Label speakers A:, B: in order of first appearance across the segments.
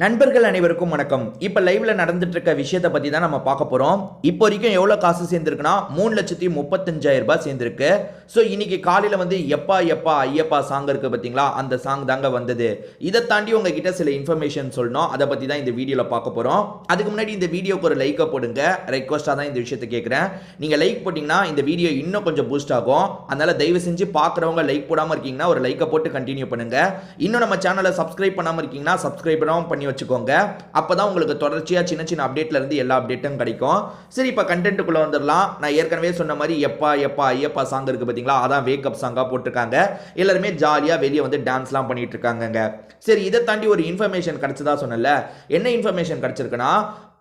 A: நண்பர்கள் அனைவருக்கும் வணக்கம். இப்போ லைவ்ல நடந்துட்டு இருக்க விஷயத்தை பத்தி தான் நம்ம பார்க்க போறோம். இப்போ வரைக்கும் எவ்வளவு காசு சேர்ந்திருக்குன்னா 3,35,000 ரூபாய் சேர்ந்திருக்கு. ஸோ இன்னைக்கு காலையில வந்து எப்பா எப்பா ஐயப்பா சாங் இருக்கு பார்த்தீங்களா, அந்த சாங் தாங்க வந்தது. இதை தாண்டி உங்ககிட்ட சில இன்ஃபர்மேஷன் சொல்லணும், அதை பத்தி தான் இந்த வீடியோல பார்க்க போறோம். அதுக்கு முன்னாடி இந்த வீடியோக்கு ஒரு லைக்கை போடுங்க. ரெக்வஸ்டா தான் இந்த விஷயத்தை கேட்குறேன். நீங்க லைக் போட்டீங்கன்னா இந்த வீடியோ இன்னும் கொஞ்சம் பூஸ்ட் ஆகும். அதனால தயவு செஞ்சு பார்க்குறவங்க லைக் போடாம இருக்கீங்கன்னா ஒரு லைக்கை போட்டு கண்டினியூ பண்ணுங்க. இன்னும் நம்ம சேனலை சப்ஸ்கிரைப் பண்ணாம இருக்கீங்கன்னா சப்ஸ்கிரைப் பண்ணி வச்சுக்கோங்க. அப்பதான் உங்களுக்கு தொடர்ச்சியா சின்ன சின்ன அப்டேட்ல இருந்து எல்லா அப்டேட்டும் கிடைக்கும். சரி, இப்ப கண்டென்ட்டுக்குள்ள வந்துடலாம். நான் ஏற்கனவே சொன்ன மாதிரி எப்பா எப்பா ஐயப்பா சாங் இருக்கு பாத்தீங்களா, அதான் வேக்கப் சாங்கா போட்டிருக்காங்க. எல்லாருமே ஜாலியா வெளியே வந்து டான்ஸ்லாம் பண்ணிட்டு இருக்காங்க. சரி, இதை தாண்டி ஒரு இன்ஃபர்மேஷன் கிடைச்சதா சொன்னல. என்ன இன்ஃபர்மேஷன் கிடைச்சிருக்குன்னா,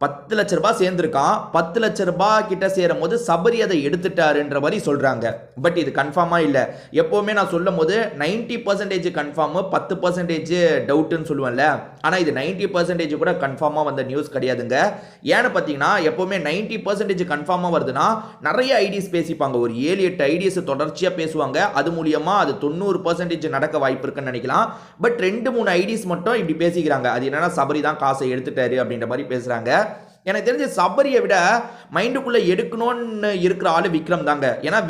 A: 10 லட்ச ரூபாய் சேர்ந்திருக்கான். 10 லட்ச ரூபாய் கிட்ட சேரும் போது சபரி அதை எடுத்துட்டாருன்ற மாதிரி சொல்றாங்க. பட் இது கன்ஃபார்மா இல்ல. எப்பவுமே நான் சொல்லும் போது 90% கன்ஃபார்ம், 10% டவுட்னு சொல்லுவேன்ல. ஆனா இது 90% கூட கன்ஃபார்மா வந்த நியூஸ் கிடையாதுங்க. ஏன்னு பாத்தீங்கன்னா, எப்பவுமே 90% கன்ஃபார்மா வருதுன்னா நிறைய ஐடிஸ் பேசிப்பாங்க. ஒரு 7-8 ஐடிஸ் தொடர்ச்சியா பேசுவாங்க. அது மூலியமா அது 90% நடக்க வாய்ப்பு இருக்குன்னு நினைக்கலாம். பட் 2-3 ஐடிஸ் மட்டும் இப்படி பேசிக்கிறாங்க. அது என்னன்னா, சபரி தான் காசை எடுத்துட்டாரு அப்படின்ற மாதிரி பேசுறாங்க. எனக்கு தெரிஞ்ச சபரியை விட மைண்டுக்குள்ள எடுக்கணும்னு இருக்கிற ஆளு விக்ரம் தாங்க. ஏன்னா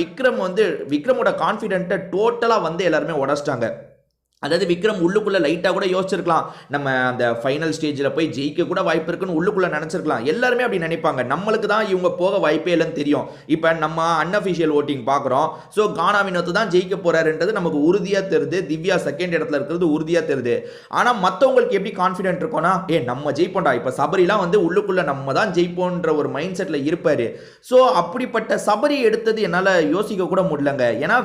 A: விக்ரமோட கான்ஃபிடென்ட்டை டோட்டலா வந்து எல்லாருமே உடச்சிட்டாங்க. அதாவது விக்ரம் உள்ளுக்குள்ள லைட்டா கூட யோசிச்சிருக்கலாம், நம்ம அந்த ஃபைனல் ஸ்டேஜில் போய் ஜெயிக்க கூட வாய்ப்பு இருக்குன்னு உள்ளுக்குள்ள நினைச்சிருக்கலாம். எல்லாருமே அப்படி நினைப்பாங்க. நம்மளுக்கு தான் இவங்க போக வாய்ப்பே இல்லைன்னு தெரியும். இப்போ நம்ம அன்அஃபிஷியல் ஓட்டிங் பார்க்குறோம். ஸோ கானா வினோத் தான் ஜெயிக்க போறாருன்றது நமக்கு உறுதியாக தெரியுது. திவ்யா செகண்ட் இடத்துல இருக்கிறது உறுதியாக தெரியுது. ஆனால் மற்றவங்களுக்கு எப்படி கான்ஃபிடென்ட் இருக்கும்னா, நம்ம ஜெயிப்போண்டா, இப்போ சபரிலாம் வந்து உள்ளுக்குள்ள நம்ம தான் ஜெயிப்போன்ற ஒரு மைண்ட் செட்டில் இருப்பாரு. ஸோ அப்படிப்பட்ட சபரி எடுத்தது என்னால் யோசிக்க கூட முடியலங்க. ஏன்னா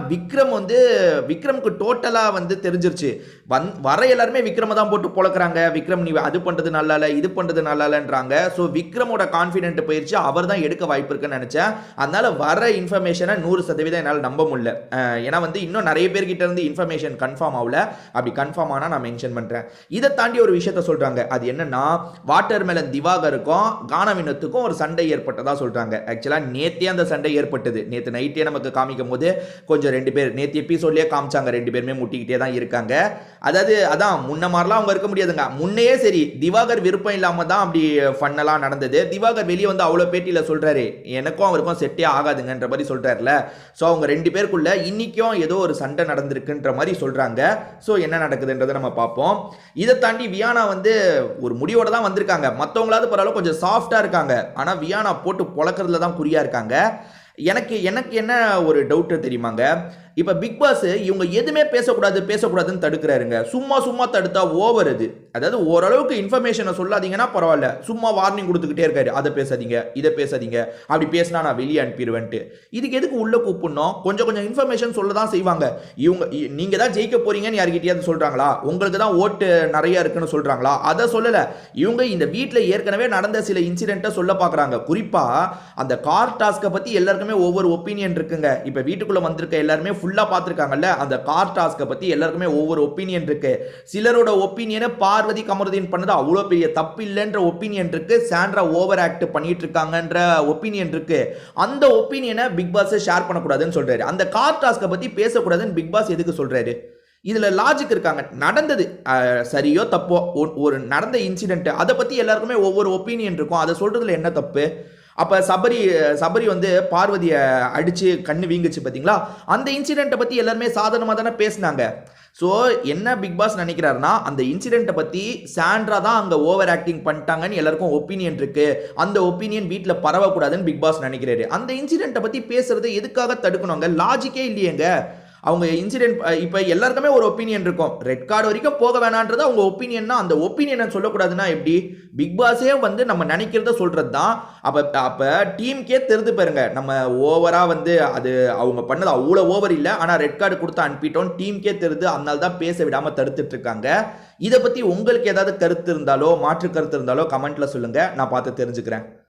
A: விக்ரமுக்கு டோட்டலாக வந்து தெரிஞ்சிருச்சு. வர எல்லாருமே விக்ரம தான் போட்டு பொளக்குறாங்க. விக்ரம் நீ அது பண்றது நல்லா இல்ல, இது பண்றது நல்லா இல்லன்றாங்க. சோ விக்ரமோட கான்ஃபிடென்ட் போயிருச்சு. அவர் தான் எடுக்க வாய்ப்பு இருக்குன்னு நினைச்சேன். அதனால வர இன்ஃபர்மேஷனை 100% என்னால் நம்ப முடியல. ஏன்னா வந்து இன்னும் நிறைய பேர்கிட்ட இருந்து இன்ஃபர்மேஷன் கன்ஃபார்ம் ஆகல. அப்படி கன்ஃபார்ம் ஆனா நான் மென்ஷன் பண்றேன். இதை தாண்டி ஒரு விஷயத்த சொல்றாங்க. அது என்னன்னா, வாட்டர் மெலன் திவாகருக்கும் கானா வினோத்துக்கும் ஒரு சண்டை ஏற்பட்டதா சொல்றாங்க. ஆக்சுவலா நேத்தே அந்த சண்டை ஏற்பட்டது. நேத்து நைட்டே நமக்கு காமிக்கும் போது கொஞ்சம் 2 பேர் நேத்து எபிசோட்லயே காமிச்சாங்க. 2 பேருமே முட்டிக்கிட்டே தான் இருக்காங்க. அதான் முன்ன மாதிரிலாம் அவங்க இருக்க முடியாதுங்க. முன்னையே சரி, திவாகர் விருப்பம் இல்லாம தான் அப்படி ஃபன்னெல்லாம் நடந்தது. திவாகர் வெளியே வந்து அவ்வளோ பேட்டியில சொல்றாரு, எனக்கும் அவருக்கும் செட்டே ஆகாதுங்கன்ற மாதிரி சொல்றாருல. ஸோ அவங்க 2 பேருக்குள்ள இன்னைக்கும் ஏதோ ஒரு சண்டை நடந்திருக்குன்ற மாதிரி சொல்றாங்க. ஸோ என்ன நடக்குதுன்றதை நம்ம பார்ப்போம். இதை தாண்டி வியானா வந்து ஒரு முடிவோட தான் வந்திருக்காங்க. மற்றவங்களாவது பரவாயில்ல, கொஞ்சம் சாஃப்டா இருக்காங்க. ஆனால் வியானா போட்டு பொழக்கிறதுல தான் குறியா இருக்காங்க. எனக்கு என்ன ஒரு டவுட் தெரியுமாங்க, இப்ப பிக் பாஸ் இவங்க எதுவுமே பேசக்கூடாதுன்னு தடுக்கிறாருங்க. சும்மா தடுத்தா ஓவர் அது. அதாவது ஓரளவுக்கு இன்ஃபர்மேஷனை சொல்லாதீங்கன்னா பரவாயில்ல, சும்மா வார்னிங் கொடுத்துக்கிட்டே இருக்காரு. அதை பேசாதீங்க, இதை பேசாதீங்க, அப்படி பேசினா நான் வெளியே அனுப்பிடுவேன்ட்டு. இதுக்கு எதுக்கு உள்ள கூப்பிடணும்? கொஞ்சம் இன்ஃபர்மேஷன் சொல்ல தான் செய்வாங்க. நீங்க தான் ஜெயிக்க போறீங்கன்னு யார்கிட்டயாவது சொல்றாங்களா? உங்களுக்கு தான் ஓட்டு நிறைய இருக்குன்னு சொல்றாங்களா? அதை சொல்லல. இவங்க இந்த வீட்டில் ஏற்கனவே நடந்த சில இன்சிடென்ட்டை சொல்ல பார்க்குறாங்க. குறிப்பா அந்த கார் டாஸ்கை பத்தி எல்லாருக்குமே ஒவ்வொரு ஒப்பீனியன் இருக்குங்க. இப்ப வீட்டுக்குள்ள வந்திருக்க எல்லாருமே ஃபுல்லா பார்த்திருக்காங்கல்ல, அந்த கார் டாஸ்கை பத்தி எல்லாருக்குமே ஒவ்வொரு ஒப்பீனியன் இருக்கு. சிலரோட ஒப்பீனியனை பார்வதி கமருதீன் பண்ணது அவ்வளோ பெரிய தப்பு இல்லைன்ற ஒப்பீனியன் இருக்கு. சாண்ட்ரா ஓவர் ஆக்ட் பண்ணிட்டு இருக்காங்கன்ற ஒப்பீனியன் இருக்கு. அந்த ஒப்பீனியனை பிக் பாஸ் ஷேர் பண்ணக்கூடாதுன்னு சொல்றாரு. அந்த கார் டாஸ்கை பத்தி பேசக்கூடாதுன்னு பிக் பாஸ் எதுக்கு சொல்றாரு? இதுல லாஜிக் இருக்காங்க. நடந்தது சரியோ தப்போ, ஒரு நடந்த இன்சிடென்ட், அதை பத்தி எல்லாருக்குமே ஒவ்வொரு ஒப்பீனியன் இருக்கும். அதை சொல்றதுல என்ன தப்பு? அப்ப சபரி வந்து பார்வதியை அடிச்சு கண்ணு வீங்குச்சு பாத்தீங்களா, அந்த இன்சிடென்ட்டை பத்தி எல்லாருமே சாதாரணமா தானே பேசினாங்க. ஸோ என்ன பிக் பாஸ் நினைக்கிறாருன்னா, அந்த இன்சிடென்ட்டை பத்தி சாண்ட்ரா தான் அங்க ஓவர் ஆக்டிங் பண்ணிட்டாங்கன்னு எல்லாருக்கும் ஒப்பீனியன் இருக்கு. அந்த ஒப்பீனியன் வீட்டில் பரவக்கூடாதுன்னு பிக் பாஸ் நினைக்கிறாரு. அந்த இன்சிடென்ட்டை பத்தி பேசுறது எதுக்காக தடுக்கணுங்க? லாஜிக்கே இல்லையேங்க. அவங்க இன்சிடென்ட் இப்போ எல்லாருக்குமே ஒரு ஒப்பீனியன் இருக்கும். ரெட் கார்டு வரைக்கும் போக வேணான்றது அவங்க ஒப்பீனியன்னா, அந்த ஒப்பீனியனை சொல்லக்கூடாதுன்னா எப்படி? பிக் பாஸே வந்து நம்ம நினைக்கிறத சொல்றது தான். அப்போ டீமுக்கே தெரிந்து பாருங்க, நம்ம ஓவரா வந்து அது அவங்க பண்ணது அவ்வளோ ஓவர் இல்லை, ஆனால் ரெட் கார்டு கொடுத்து அனுப்பிட்டோம் டீமுக்கே தெரியுது. அதனால தான் பேச விடாமல் தடுத்துட்டு இருக்காங்க. இதை பற்றி உங்களுக்கு ஏதாவது கருத்து இருந்தாலோ மாற்று கருத்து இருந்தாலோ கமெண்ட்ல சொல்லுங்க, நான் பார்த்து தெரிஞ்சுக்கிறேன்.